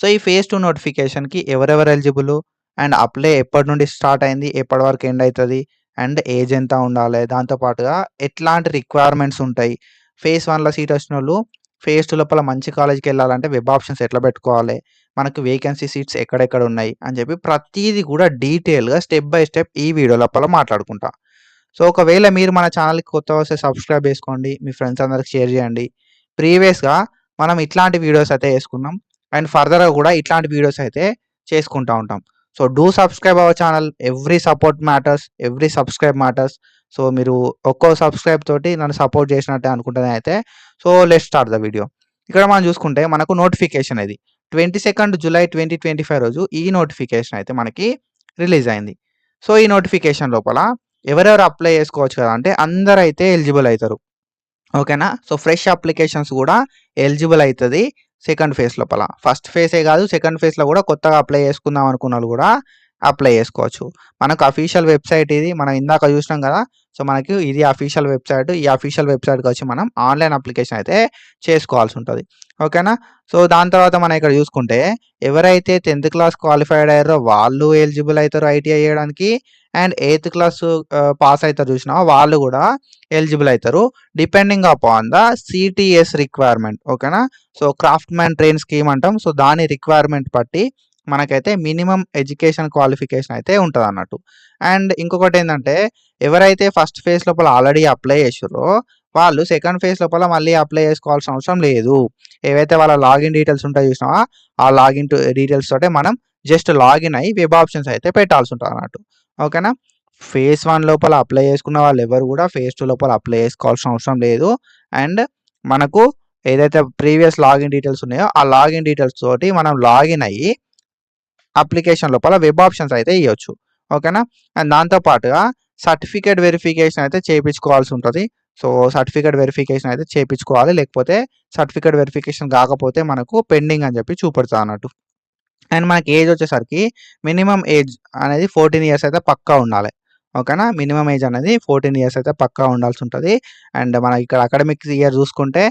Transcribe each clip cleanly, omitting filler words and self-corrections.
So, ఈ phase 2 నోటిఫికేషన్‌కి ఎవరెవరు ఎలిజిబులు? అండ్ అప్లై ఎప్పటి నుండి స్టార్ట్ అయింది? ఎప్పటి వరకు ఎండ్ అయితది? అండ్ ఏజ్ ఎంత ఉండాలే? దాంతో పాటుగా ఎట్లాంటి రిక్వైర్మెంట్స్ ఉంటాయి? ఫేజ్ 1లో సీట్ వచ్చినోళ్ళు ఫేజ్ 2 లోపల మంచి కాలేజ్‌కెళ్ళాలంటే వెబ్ ఆప్షన్స్ ఎట్లా పెట్టుకోవాలి? మనకు వేకెన్సీ సీట్స్ ఎక్కడెక్కడ ఉన్నాయి? అని చెప్పి ప్రతీది కూడా డీటెయిల్‌గా స్టెప్ బై స్టెప్ ఈ వీడియో లోపల మాట్లాడుకుంటా. సో, ఒకవేళ మీరు మన ఛానల్‌కి కొత్తగా వస్తే సబ్స్క్రైబ్ చేసుకోండి. మీ ఫ్రెండ్స్ అందరికి షేర్ చేయండి. ప్రీవియస్‌గా మనం ఇట్లాంటి వీడియోస్ అయితే చేసుకున్నాం. అండ్ ఫర్దర్‌గా కూడా ఇట్లాంటి వీడియోస్ అయితే చేసుకుంటా ఉంటాం. So, do subscribe our channel. Every support matters. Every subscribe matters. So, మీరు ఒక్కో సబ్స్క్రైబ్ తోటి నన్ను సపోర్ట్ చేసినట్టే అనుకుంటేనే అయితే. So, let's start the video. ఇక్కడ మనం చూసుకుంటే మనకు నోటిఫికేషన్ ఇది. 22 జులై 2025 రోజు ఈ నోటిఫికేషన్ అయితే మనకి రిలీజ్ అయింది. సో, ఈ నోటిఫికేషన్ లోపల ఎవరెవరు అప్లై చేసుకోవచ్చు కదా! అంటే అందరైతే ఎలిజిబుల్ అయితారు. ఓకేనా? సో, ఫ్రెష్ అప్లికేషన్స్ గూడా ఎలిజిబుల్ అయితది సెకండ్ ఫేజ్ లోపల. ఫస్ట్ ఫేజే గాదు, సెకండ్ ఫేజ్‌లో గూడా కొత్తగా అప్లై చేసుకుందాం అనుకున్నోళ్ళు గూడా అప్లై చేసుకోవచ్చు. మనకు అఫీషియల్ వెబ్‌సైట్ ఇది. మనం ఇందాక చూసినాం గదా! సో, మనకి ఇది అఫీషియల్ వెబ్‌సైట్. ఈ అఫీషియల్ వెబ్‌సైట్‌కొచ్చి మనం ఆన్‌లైన్ అప్లికేషన్ అయితే చేసుకోవాల్సుంటది. ఓకేనా? సో, దాని తర్వాత మనం ఇక్కడ చూసుకుంటే ఎవరైతే 10థ్ క్లాస్ క్వాలిఫైడ్ అయ్యారో వాళ్ళు ఎలిజిబుల్ అయితారు ఐటీఐ చేయడానికి. అండ్ 8థ్ క్లాస్ పాస్ అయితారు చూసినావా వాళ్ళు గూడా ఎలిజిబుల్ అయితారు. Depending upon the cities requirement. ఓకేనా? సో, క్రాఫ్ట్‌మ్యాన్ ట్రైన్ స్కీమ్ అంటాం. సో, దాని రిక్వైర్మెంట్ బట్టి మనకైతే మినిమమ్ ఎడ్యుకేషన్ క్వాలిఫికేషన్ అయితే ఉంటదన్నట్టు. అండ్ ఇంకొకటేందంటే ఎవరైతే ఫస్ట్ ఫేజ్ లోపల ఆల్రెడీ అప్లై చేసిర్రో వాళ్ళు సెకండ్ ఫేజ్ లోపల మళ్ళీ అప్లై చేసుకోవాల్సిన అవసరం లేదు. ఏవైతే వాళ్ళ లాగిన్ డీటెయిల్స్ ఉంటాయో చూసినావా? ఆ లాగిన్ డీటెయిల్స్ తోటే మనం జస్ట్ లాగిన్ అయ్యి వెబ్ ఆప్షన్స్ అయితే పెట్టాల్సి ఉంటదన్నట్టు. ఓకేనా? ఫేజ్ 1 లోపల అప్లై చేసుకున్న వాళ్ళెవరు గూడా ఫేజ్ 2 లోపల అప్లై చేసుకోవాల్సిన అవసరం లేదు. అండ్ మనకు ఏదైతే ప్రీవియస్ లాగిన్ డీటెయిల్స్ ఉన్నాయో, ఆ లాగిన్ డీటెయిల్స్ తోటి మనం లాగిన్ అయ్యి అప్లికేషన్ లోపల వెబ్ ఆప్షన్స్ అయితే ఇయ్యొచ్చు. ఓకేనా? అండ్ దాంతో పాటుగా సర్టిఫికేట్ వెరిఫికేషన్ అయితే చేపించుకోవాల్సి ఉంటది. సో, సర్టిఫికేట్ వెరిఫికేషన్ అయితే చేపించుకోవాలి. లేకపోతే సర్టిఫికేట్ వెరిఫికేషన్ కాకపోతే మనకు పెండింగ్ అని చెప్పి చూపెడతదన్నట్టు. అండ్ మనకి ఏజ్ వచ్చేసరికి మినిమమ్ ఏజ్ అనేది 14 ఇయర్స్ అయితే పక్కా ఉండాలి. ఓకేనా? మినిమమ్ ఏజ్ అనేది 14 ఇయర్స్ అయితే పక్కా ఉండాల్సి ఉంటది. అండ్ మనకి ఇక్కడ అకాడమిక్ ఇయర్ చూసుకుంటే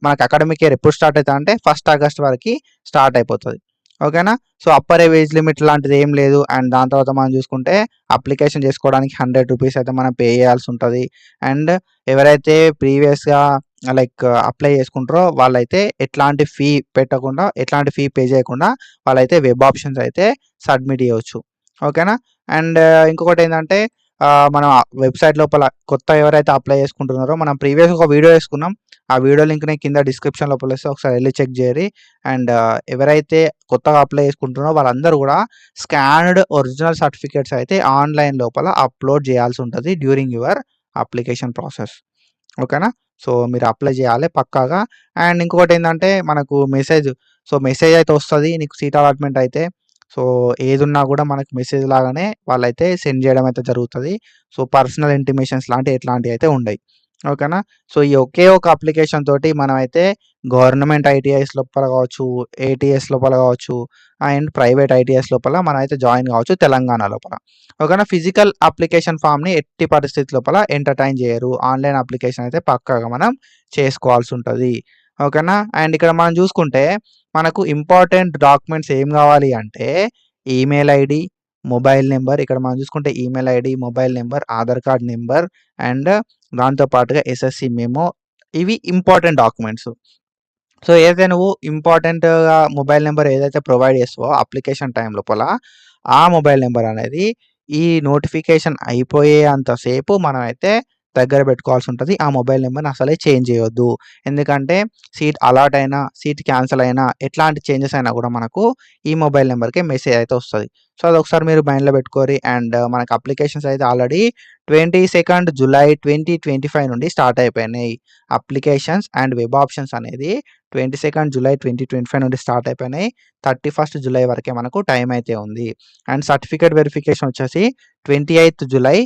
మనకి అకాడమిక్ ఇయర్ ఎప్పుడు స్టార్ట్ అయితదంటే 1 ఆగస్ట్ వరకి స్టార్ట్ అయిపోతది. ఓకేనా? సో, అప్పర్ ఏజ్ లిమిట్ లాంటిది ఏం లేదు. అండ్ దాని తర్వాత మనం చూసుకుంటే అప్లికేషన్ చేసుకోవడానికి రూ. 100 అయితే మనం పే చేయాల్సి ఉంటది. అండ్ ఎవరైతే ప్రీవియస్‌గా లైక్ అప్లై చేసుకుంటారో వాళ్ళైతే ఎట్లాంటి ఫీ పెట్టకుండా, ఎట్లాంటి ఫీ పే చేయకుండా వాళ్ళైతే వెబ్ ఆప్షన్స్ అయితే సబ్మిట్ చేయొచ్చు. ఓకేనా? అండ్ ఇంకొకటేందంటే మనం వెబ్‌సైట్ లోపల కొత్తగా ఎవరైతే అప్లై చేసుకుంటున్నారో మనం ప్రీవియస్‌గా ఒక వీడియో చేసుకున్నాం. ఆ వీడియో లింక్ నేను కింద డిస్క్రిప్షన్ లోపల ఇస్తా. ఒకసారి ఎళ్లి చెక్ చేయరి. అండ్ ఎవరైతే కొత్తగా అప్లై చేసుకుంటున్నారో వాళ్ళందరూ గూడా స్కాన్డ్ ఒరిజినల్ సర్టిఫికేట్స్ అయితే ఆన్‌లైన్ లోపల అప్‌లోడ్ చేయాల్సి ఉంటది డ్యూరింగ్ యువర్ అప్లికేషన్ ప్రాసెస్. ఓకేనా? సో, మీరు అప్లై చేయాలి పక్కాగా. అండ్ ఇంకొకటేందంటే మనకు మెసేజ్ అయితే వస్తది. నీకు సీట్ అలాట్‌మెంట్ అయితే. సో, ఏదున్నా గూడా మనకు మెసేజ్ లాగానే వాళ్ళైతే సెండ్ చేయడం అయితే జరుగుతది. సో, పర్సనల్ ఇంటిమేషన్స్ లాంటివి ఎట్లాంటివి అయితే ఉండయి. ఓకేనా? సో, ఈ ఒకే ఒక అప్లికేషన్ తోటి మనమైతే గవర్నమెంట్ ఐటీఐస్ లోపల కావచ్చు, ఏటీఎస్ లోపల కావచ్చు అండ్ ప్రైవేట్ ఐటీఎస్ లోపల మనమైతే జాయిన్ కావచ్చు తెలంగాణ లోపల. ఓకేనా? ఫిజికల్ అప్లికేషన్ ఫామ్‌ని ఎట్టి పరిస్థితి లోపల ఎంటర్‌టైన్ చేయరు. ఆన్‌లైన్ అప్లికేషన్ అయితే పక్కాగా మనం చేసుకోవాల్సి ఉంటది. ఓకేనా? అండ్ ఇక్కడ మనం చూసుకుంటే మనకు ఇంపార్టెంట్ డాక్యుమెంట్స్ ఏం కావాలి అంటే ఈమెయిల్ ఐడీ, మొబైల్ నంబర్ ఇక్కడ మనం చూసుకుంటే email ID, mobile number, Aadhaar card number and దాంతో పాటుగా ఎస్ఎస్‌సి మెమో ఇవి ఇంపార్టెంట్ డాక్యుమెంట్స్. సో, ఏదైతే నువ్వు ఇంపార్టెంట్‌గా మొబైల్ నంబర్ ఏదైతే ప్రొవైడ్ చేస్తావో అప్లికేషన్ టైమ్ లోపల, ఆ మొబైల్ నంబర్ అనేది ఈ నోటిఫికేషన్ అయిపోయేంత సేపు మనమైతే దగ్గర పెట్టుకోవాల్సి ఉంటది. ఆ మొబైల్ నంబర్‌ని అసలే చేంజ్ చేయొద్దు. ఎందుకంటే సీట్ అలాట్ అయినా, సీట్ క్యాన్సెల్ అయినా, ఎట్లాంటి చేంజెస్ అయినా కూడా మనకు ఈ మొబైల్ నంబర్‌కే మెసేజ్ అయితే వస్తది. సో, అదొకసారి మీరు మైండ్‌లో పెట్టుకోరి. అండ్ మనకు అప్లికేషన్స్ అయితే ఆల్రెడీ 22 జులై 2025 నుండి స్టార్ట్ అయిపోయినాయి. అప్లికేషన్స్ అండ్ వెబ్ ఆప్షన్స్ అనేది 22 జులై 2025 నుండి స్టార్ట్ అయిపోయినాయి. 31 జులై వరకే మనకు టైం అయితే ఉంది. అండ్ సర్టిఫికేట్ వెరిఫికేషన్ వచ్చేసి 28 జులై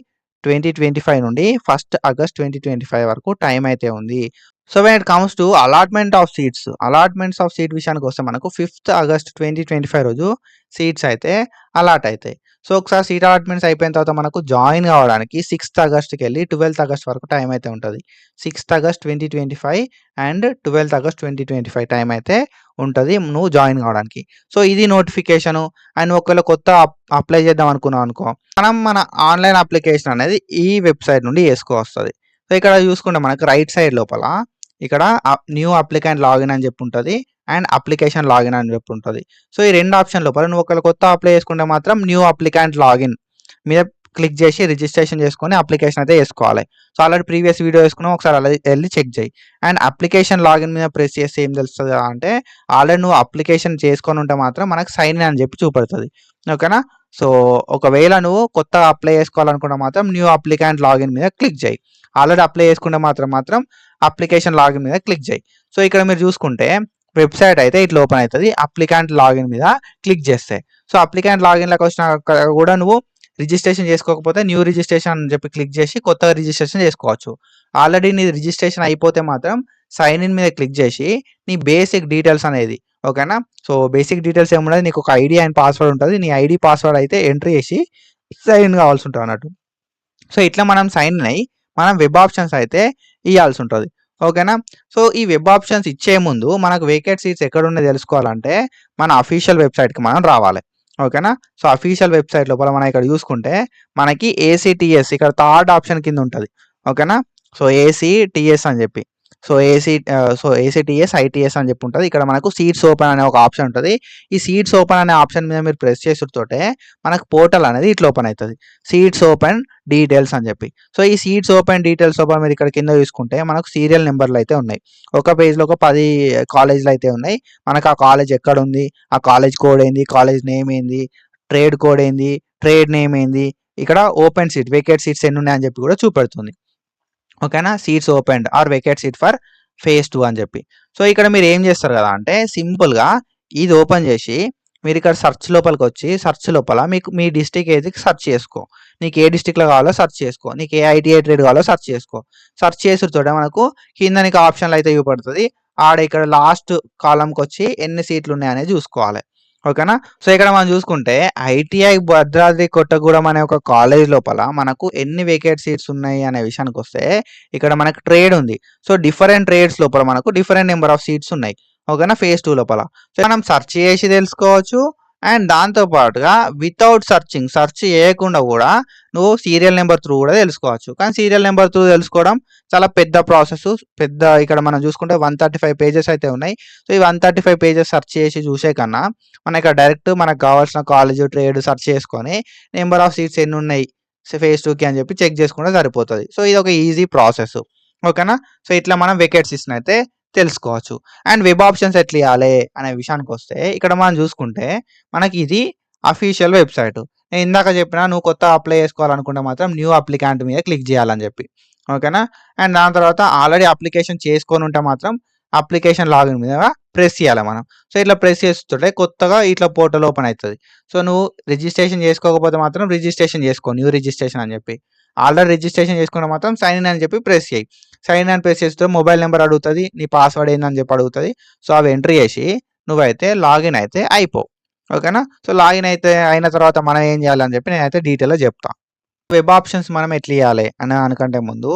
2025 నుండి 1 ఆగస్ట్ 2025 వరకు టైం అయితే ఉంది. So, when it comes to allotments of seat విషయానికొస్తే మనకు 5 ఆగస్ట్ 2025 రోజు సీట్స్ అయితే అలాట్ అయితాయి. సో, ఒకసారి సీట్ అలాట్‌మెంట్స్ అయిపోయిన తర్వాత మనకు జాయిన్ కావడానికి 6థ్ ఆగస్ట్‌కెళ్ళి 12థ్ ఆగస్ట్ వరకు టైం అయితే ఉంటది. 6థ్ ఆగస్ట్ 2025 అండ్ 12థ్ ఆగస్ట్ 2025 టైం అయితే ఉంటది నువ్వు జాయిన్ కావడానికి. సో, ఇది నోటిఫికేషను. అండ్ ఒకవేళ కొత్త అప్లై చేద్దాం అనుకున్నాం అనుకో, మనం మన ఆన్‌లైన్ అప్లికేషన్ అనేది ఈ వెబ్‌సైట్ నుండి చేసుకోవస్తది. సో, ఇక్కడ చూసుకుంటే మనకు రైట్ సైడ్ లోపల ఇక్కడ న్యూ అప్లికెంట్ లాగిన్ అని చెప్పి ఉంటది. అండ్ అప్లికేషన్ లాగిన్ అని చెప్పి ఉంటది. సో, ఈ 2 ఆప్షన్ లోపల నువ్వు ఒకవేళ కొత్త అప్లై చేసుకుంటే మాత్రం న్యూ అప్లికెంట్ లాగిన్ మీద క్లిక్ చేసి రిజిస్ట్రేషన్ చేసుకొని అప్లికేషన్ అయితే చేసుకోవాలి. సో, ఆల్రెడీ ప్రీవియస్ వీడియో చేసుకున్నాం. ఒకసారి అలా ఎళ్లి చెక్ చేయి. అండ్ అప్లికేషన్ లాగిన్ మీద ప్రెస్ చేస్తే ఏం తెలుస్తది అంటే ఆల్రెడీ నువ్వు అప్లికేషన్ చేసుకొని ఉంటే మాత్రం మనకు సైన్ ఇన్ అని చెప్పి చూపెడుతది. ఓకేనా? సో, ఒకవేళ నువ్వు కొత్తగా అప్లై చేసుకోవాలనుకుంటే మాత్రం న్యూ అప్లికెంట్ లాగిన్ మీద క్లిక్ చేయి. ఆల్రెడీ అప్లై చేసుకుంటే మాత్రం అప్లికేషన్ లాగిన్ మీద క్లిక్ చేయి. సో, ఇక్కడ మీరు చూసుకుంటే వెబ్‌సైట్ అయితే ఇట్లా ఓపెన్ అయితది. అప్లికెంట్ లాగిన్ మీద క్లిక్ చేస్తే. సో, అప్లికెంట్ లాగిన్‌లోకి వచ్చినాక కూడా నువ్వు రిజిస్ట్రేషన్ చేసుకోకపోతే న్యూ రిజిస్ట్రేషన్ అని చెప్పి క్లిక్ చేసి కొత్తగా రిజిస్ట్రేషన్ చేసుకోవచ్చు. ఆల్రెడీ నీది రిజిస్ట్రేషన్ అయిపోతే మాత్రం సైన్ ఇన్ మీద క్లిక్ చేసి నీ బేసిక్ డీటెయిల్స్ అనేది ఓకేనా? సో, బేసిక్ డీటెయిల్స్ ఏముండదు. నీకు ఒక ఐడీ అండ్ పాస్వర్డ్ ఉంటది. నీ ఐడీ, పాస్వర్డ్ అయితే ఎంట్రీ చేసి సైన్ ఇన్ కావాల్సి ఉంటది అన్నట్టు. సో, ఇట్లా మనం సైన్ ఇన్ అయ్యి మనం వెబ్ ఆప్షన్స్ అయితే ఇయ్యాల్సి ఉంటది. ఓకేనా? సో, ఈ వెబ్ ఆప్షన్స్ ఇచ్చే ముందు మనకు వేకెంట్ సీట్స్ ఎక్కడున్నాయో తెలుసుకోవాలంటే మన అఫీషియల్ వెబ్‌సైట్‌కి మనం రావాలి. ఓకేనా? సో, అఫీషియల్ వెబ్‌సైట్ లోపల మనం ఇక్కడ చూసుకుంటే మనకి ఏసీటీఎస్ ఇక్కడ థర్డ్ ఆప్షన్ కింద ఉంటది. ఓకేనా? సో, ఏసీటీఎస్ అని చెప్పి. సో, ఏసీటీఎస్, ఐటీఎస్ అని చెప్పి ఉంటది. ఇక్కడ మనకు సీట్స్ ఓపెన్ అనే ఒక ఆప్షన్ ఉంటది. ఈ సీట్స్ ఓపెన్ అనే ఆప్షన్ మీద మీరు ప్రెస్ చేసుడుతోటే మనకు పోర్టల్ అనేది ఇట్లా ఓపెన్ అయితది. సీట్స్ ఓపెన్ డీటెయిల్స్ అని చెప్పి. సో, ఈ సీట్స్ ఓపెన్ డీటెయిల్స్ లోపల మీరు ఇక్కడ కింద చూసుకుంటే మనకు సీరియల్ నంబర్‌లు అయితే ఉన్నాయి. ఒక పేజ్‌లో ఒక 10 కాలేజ్‌లు అయితే ఉన్నాయి. మనకు ఆ కాలేజ్ ఎక్కడుంది, ఆ కాలేజ్ కోడ్ ఏంది, కాలేజ్ నేమ్ ఏంది, ట్రేడ్ కోడ్ ఏంది, ట్రేడ్ నేమ్ ఏంది, ఇక్కడ ఓపెన్ సీట్, వేకెంట్ సీట్స్ ఎన్నున్నాయి అని చెప్పి కూడా చూపెడుతుంది. ఓకేనా? Seats opened or vacant seat for phase 2 అని చెప్పి. సో, ఇక్కడ మీరు ఏం చేస్తారు కదా అంటే సింపుల్‌గా ఇది ఓపెన్ చేసి మీరు ఇక్కడ సెర్చ్ లోపలికొచ్చి సెర్చ్ లోపల మీకు మీ డిస్ట్రిక్ట్ ఏది సెర్చ్ చేసుకో. నీకు ఏ డిస్ట్రిక్ట్‌లో కావాలో సెర్చ్ చేసుకో. నీకు ఏ ఐటీఐ ట్రేడ్ కావాలో సెర్చ్ చేసుకో. సెర్చ్ చేసుడుతోటే మనకు కింద నీకు ఆప్షన్‌లు అయితే చూపెడుతది. ఆడ ఇక్కడ లాస్ట్ కాలమ్‌కొచ్చి ఎన్ని సీట్లు ఉన్నాయనేది చూసుకోవాలి. ఓకేనా? సో, ఇక్కడ మనం చూసుకుంటే ఐటీఐ భద్రాద్రి కొత్తగూడెం అనే ఒక కాలేజ్ లోపల మనకు ఎన్ని వేకెంట్ సీట్స్ ఉన్నాయి అనే విషయానికొస్తే ఇక్కడ మనకు ట్రేడ్ ఉంది. సో, డిఫరెంట్ ట్రేడ్స్ లోపల మనకు డిఫరెంట్ నంబర్ ఆఫ్ సీట్స్ ఉన్నాయి. ఓకేనా? ఫేజ్ 2 లోపల. సో, మనం సెర్చ్ చేసి తెలుసుకోవచ్చు. అండ్ దాంతో పాటుగా వితౌట్ సెర్చ్ చేయకుండా కూడా నువ్వు సీరియల్ నంబర్ త్రూ కూడా తెలుసుకోవచ్చు. కానీ సీరియల్ నంబర్ త్రూ తెలుసుకోవడం చాలా పెద్ద ప్రాసెస్. ఇక్కడ మనం చూసుకుంటే 135 పేజెస్ అయితే ఉన్నాయి. సో, ఈ 135 పేజెస్ సెర్చ్ చేసి చూసే కన్నా మనం ఇక్కడ డైరెక్ట్ మనకు కావాల్సిన కాలేజ్, ట్రేడ్ సెర్చ్ చేసుకొని నంబర్ ఆఫ్ సీట్స్ ఎన్ని ఉన్నాయి ఫేజ్ 2కి అని చెప్పి చెక్ చేసుకుంటే సరిపోతది. సో, ఇది ఒక ఈజీ ప్రాసెస్. ఓకేనా? సో, ఇట్లా మనం వేకెంట్ సీట్స్‌ని అయితే తెలుసుకోవచ్చు. అండ్ వెబ్ ఆప్షన్స్ ఎట్లా ఇయ్యాలే అనే విషయానికొస్తే ఇక్కడ మనం చూసుకుంటే మనకి ఇది అఫీషియల్ వెబ్‌సైట్. నేను ఇందాక చెప్పిన నువ్వు కొత్తగా అప్లై చేసుకోవాలనుకుంటే మాత్రం న్యూ అప్లికాంట్ మీద క్లిక్ చేయాలని చెప్పి. ఓకేనా? అండ్ దాని తర్వాత ఆల్రెడీ అప్లికేషన్ చేసుకొని ఉంటే మాత్రం అప్లికేషన్ లాగిన్ మీద ప్రెస్ చేయాలి మనం. సో, ఇట్లా ప్రెస్ చేస్తుంటే కొత్తగా ఇట్లా పోర్టల్ ఓపెన్ అయితది. సో, నువ్వు రిజిస్ట్రేషన్ చేసుకోకపోతే మాత్రం రిజిస్ట్రేషన్ చేసుకో. న్యూ రిజిస్ట్రేషన్ అని చెప్పి. ఆల్రెడీ రిజిస్ట్రేషన్ చేసుకుంటే మాత్రం సైన్ ఇన్ అని చెప్పి ప్రెస్ చేయి. సైన్ ఇన్ అని ప్రెస్ చేస్తే మొబైల్ నంబర్ అడుగుతది. నీ పాస్వర్డ్ ఏందని చెప్పి అడుగుతది. సో, అవి ఎంట్రీ చేసి నువ్వైతే లాగిన్ అయితే అయిపో. ఓకేనా? సో, లాగిన్ అయితే అయిన తర్వాత మనం ఏం చేయాలని చెప్పి నేనైతే డీటెయిల్‌గా చెప్తా. వెబ్ ఆప్షన్స్ మనం ఎట్లా ఇయ్యాలి అనే దానికంటే ముందు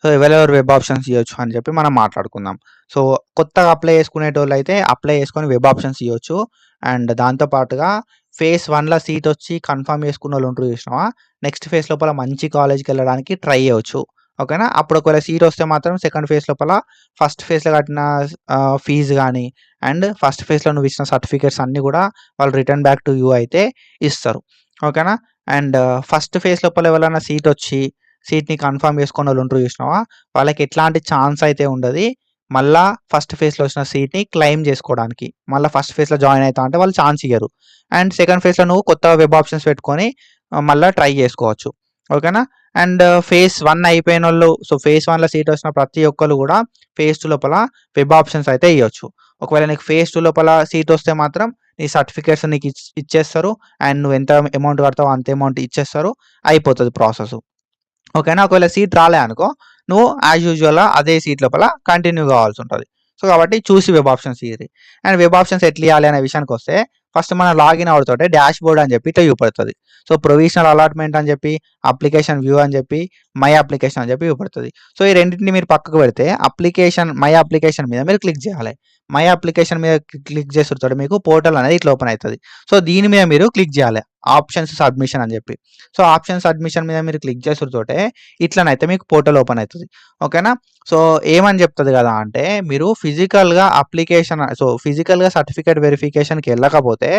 సో, ఎవరెవరు వెబ్ ఆప్షన్స్ ఇయ్యొచ్చు అని చెప్పి మనం మాట్లాడుకుందాం. సో, కొత్తగా అప్లై చేసుకునేటోళ్ళైతే అప్లై చేసుకొని వెబ్ ఆప్షన్స్ ఇయ్యొచ్చు. అండ్ దాంతో పాటుగా ఫేజ్ 1లో సీట్ వచ్చి కన్ఫర్మ్ చేసుకున్నోళ్ళు ఉంటారు చూసినావా? నెక్స్ట్ ఫేజ్ లోపల మంచి కాలేజ్‌కెళ్ళడానికి ట్రై చేయొచ్చు. ఓకేనా? అప్పుడు ఒకవేళ సీట్ వస్తే మాత్రం సెకండ్ ఫేజ్ లోపల ఫస్ట్ ఫేజ్‌లో కట్టిన ఫీజ్ గాని అండ్ ఫస్ట్ ఫేజ్‌లో నువ్వు ఇచ్చిన సర్టిఫికేట్స్ అన్నీ కూడా వాళ్ళు రిటర్న్ బ్యాక్ టు యూ అయితే ఇస్తారు. ఓకేనా? అండ్ ఫస్ట్ ఫేజ్ లోపల ఎవరైనా సీట్‌ని కన్ఫర్మ్ చేసుకున్నోళ్ళు ఉంటారు చూసినావా? వాళ్ళకి ఎట్లాంటి ఛాన్స్ అయితే ఉండది. మళ్ళా ఫస్ట్ ఫేజ్‌లో వచ్చిన సీట్‌ని క్లెయిమ్ చేసుకోవడానికి. మళ్ళా ఫస్ట్ ఫేజ్‌లో జాయిన్ అయితా అంటే వాళ్ళు ఛాన్స్ ఇయ్యరు. అండ్ సెకండ్ ఫేజ్‌లో నువ్వు కొత్తగా వెబ్ ఆప్షన్స్ పెట్టుకొని మళ్ళా ట్రై చేసుకోవచ్చు. ఓకేనా? అండ్ ఫేజ్ 1 అయిపోయినోళ్ళు సో, ఫేజ్ 1లో సీట్ వచ్చిన ప్రతి ఒక్కళ్ళు కూడా ఫేజ్ 2 లోపల వెబ్ ఆప్షన్స్ అయితే ఇయ్యొచ్చు. ఒకవేళ నీకు ఫేజ్ 2 లోపల సీట్ వస్తే మాత్రం నీ సర్టిఫికేట్స్ నీకు ఇచ్చేస్తారు. అండ్ నువ్వు ఎంత అమౌంట్ కడతావో అంత అమౌంట్ ఇచ్చేస్తారు. అయిపోతది ప్రాసెస్. ఓకేనా? ఒకవేళ సీట్ రాలే అనుకో నువ్వు యాజ్ యూజువల్‌గా అదే సీట్ లోపల కంటిన్యూ కావాల్సి ఉంటది. సో, కాబట్టి చూసి వెబ్ ఆప్షన్స్ ఇయ్యిర్రి. అండ్ వెబ్ ఆప్షన్స్ ఎట్లా ఇయ్యాలి అనే విషయానికొస్తే ఫస్ట్ మనం లాగిన్ అవుడుతోటే డాష్ బోర్డ్ అని చెప్పి ఇట్లా చూపెడుతది. సో ప్రొవిజనల్ అలాట్మెంట్ అని చెప్పి, అప్లికేషన్ వ్యూ అని చెప్పి, మై అప్లికేషన్ అని చెప్పి చూపెడుతుంది. సో ఈ రెండింటిని మీరు పక్కకు పెడితే మై అప్లికేషన్ మీద మీరు క్లిక్ చేయాలి. మై అప్లికేషన్ మీద క్లిక్ చేసిన మీకు పోర్టల్ అనేది ఇట్లా ఓపెన్ అవుతుంది. సో దీని మీద మీరు క్లిక్ చేయాలి, ఆప్షన్స్ సబ్మిషన్ అని చెప్పి. సో ఆప్షన్ సబ్మిషన్ మీద మీరు క్లిక్ చేసుడుతోటే ఇట్లనైతే మీకు పోర్టల్ ఓపెన్ అవుతుంది. ఓకేనా. సో ఏమని చెప్తుంది కదా అంటే, మీరు ఫిజికల్గా సర్టిఫికేట్ వెరిఫికేషన్కి వెళ్ళకపోతే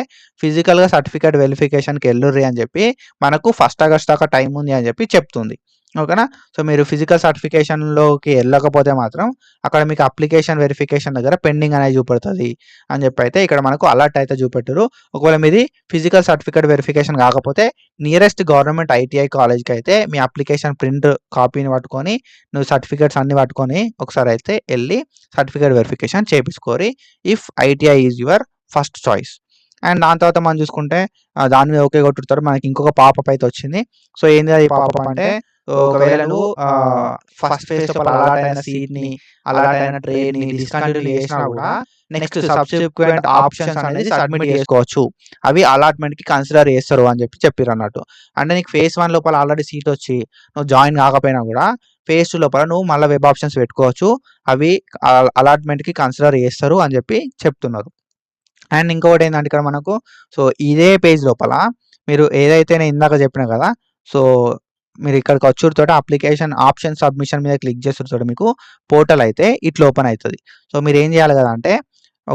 ఫిజికల్గా సర్టిఫికేట్ వెరిఫికేషన్కి వెళ్ళుర్రి అని చెప్పి మనకు 1 ఆగస్ట్ దాకా టైం ఉంది అని చెప్పి చెప్తుంది. ఓకేనా. సో మీరు ఫిజికల్ సర్టిఫికేషన్లోకి వెళ్ళకపోతే మాత్రం అక్కడ మీకు అప్లికేషన్ వెరిఫికేషన్ దగ్గర పెండింగ్ అనేది చూపెడుతుంది అని చెప్పి అయితే ఇక్కడ మనకు అలర్ట్ అయితే చూపెట్టరు. ఒకవేళ మీది ఫిజికల్ సర్టిఫికేట్ వెరిఫికేషన్ కాకపోతే నియరెస్ట్ గవర్నమెంట్ ఐటీఐ కాలేజ్కి అయితే మీ అప్లికేషన్ ప్రింట్ కాపీని పట్టుకొని నువ్వు సర్టిఫికేట్స్ అన్ని పట్టుకొని ఒకసారి అయితే వెళ్ళి సర్టిఫికేట్ వెరిఫికేషన్ చేపించుకోరి, if ITI is your first choice. And దాని తర్వాత మనం చూసుకుంటే దాని మీద ఓకే కొట్టుతారు. మనకి ఇంకొక పాపప్ అయితే వచ్చింది. సో ఏంది అది పాపప్ అంటే, ఒకవేళ నువ్వు ఫస్ట్ ఫేజ్ లోపల అలాట్ అయిన సీట్ని, అలాట్ అయిన ట్రేడ్ని డిస్కంటిన్యూ చేసినా కూడా నెక్స్ట్ సబ్సిక్వెంట్ ఆప్షన్స్ అనేది సబ్మిట్ చేసుకోవచ్చు. అవి అలాట్మెంట్కి కన్సిడర్ చేస్తారు అని చెప్పి చెప్పారు అన్నట్టు. అంటే నీకు ఫేజ్ 1 లోపల ఆల్రెడీ సీట్ వచ్చి నువ్వు జాయిన్ కాకపోయినా కూడా ఫేజ్ 2 లోపల నువ్వు మళ్ళీ వెబ్ ఆప్షన్స్ పెట్టుకోవచ్చు, అవి అలాట్మెంట్కి కన్సిడర్ చేస్తారు అని చెప్పి చెప్తున్నారు. అండ్ ఇంకొకటి ఏంటంటే ఇక్కడ మనకు సో ఇదే పేజ్ లోపల మీరు ఏదైతే నేను ఇందాక చెప్పిన కదా, సో మీరు ఇక్కడికి వచ్చుడుతోటి అప్లికేషన్ ఆప్షన్ సబ్మిషన్ మీద క్లిక్ చేస్తుడుతోటి మీకు పోర్టల్ అయితే ఇట్లా ఓపెన్ అవుతుంది. సో మీరు ఏం చేయాలి కదా అంటే,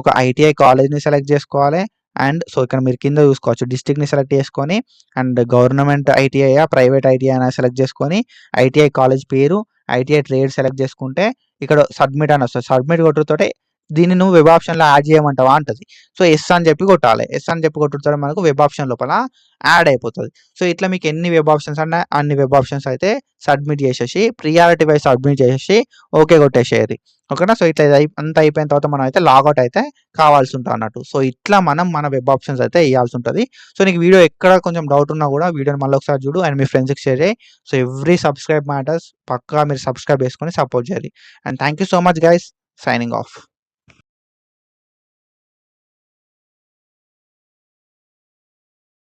ఒక ఐటీఐ కాలేజ్ని సెలెక్ట్ చేసుకోవాలి. అండ్ సో ఇక్కడ మీరు కింద చూసుకోవచ్చు డిస్ట్రిక్ట్ని సెలెక్ట్ చేసుకొని, and government ITI private ITI అనేది సెలెక్ట్ చేసుకొని, ఐటీఐ కాలేజ్ పేరు, ఐటీఐ ట్రేడ్ సెలెక్ట్ చేసుకుంటే ఇక్కడ సబ్మిట్ అని వస్తుంది. సబ్మిట్ కొట్టుతోటే దీన్ని నువ్వు వెబ్ ఆప్షన్లో యాడ్ చేయమంటావా అంటది. సో ఎస్ అని చెప్పి కొట్టాలి. ఎస్ అని చెప్పి కొట్టుతారు మనకు వెబ్ ఆప్షన్ లోపల యాడ్ అయిపోతుంది. సో ఇట్లా మీకు ఎన్ని వెబ్ ఆప్షన్స్ అన్నా అన్ని వెబ్ ఆప్షన్స్ అయితే సబ్మిట్ చేసేసి ప్రియారిటీ వైజ్ సబ్మిట్ చేసేసి ఓకే కొట్టేసేది. ఓకేనా. సో ఇట్లా అంతా అయిపోయిన తర్వాత మనం అయితే లాగౌట్ అయితే కావాల్సి ఉంటుంది అన్నట్టు. సో ఇట్లా మనం మన వెబ్ ఆప్షన్స్ అయితే వేయాల్సి ఉంటుంది. సో నీకు వీడియో ఎక్కడ కొంచెం డౌట్ ఉన్నా కూడా వీడియోని మళ్ళీ ఒకసారి చూడు అండ్ మీ ఫ్రెండ్స్కి షేర్ చేయి. సో ఎవ్రీ సబ్స్క్రైబ్ మ్యాటర్స్, పక్కా మీరు సబ్స్క్రైబ్ చేసుకొని సపోర్ట్ చేయాలి. And thank you so much guys, signing off.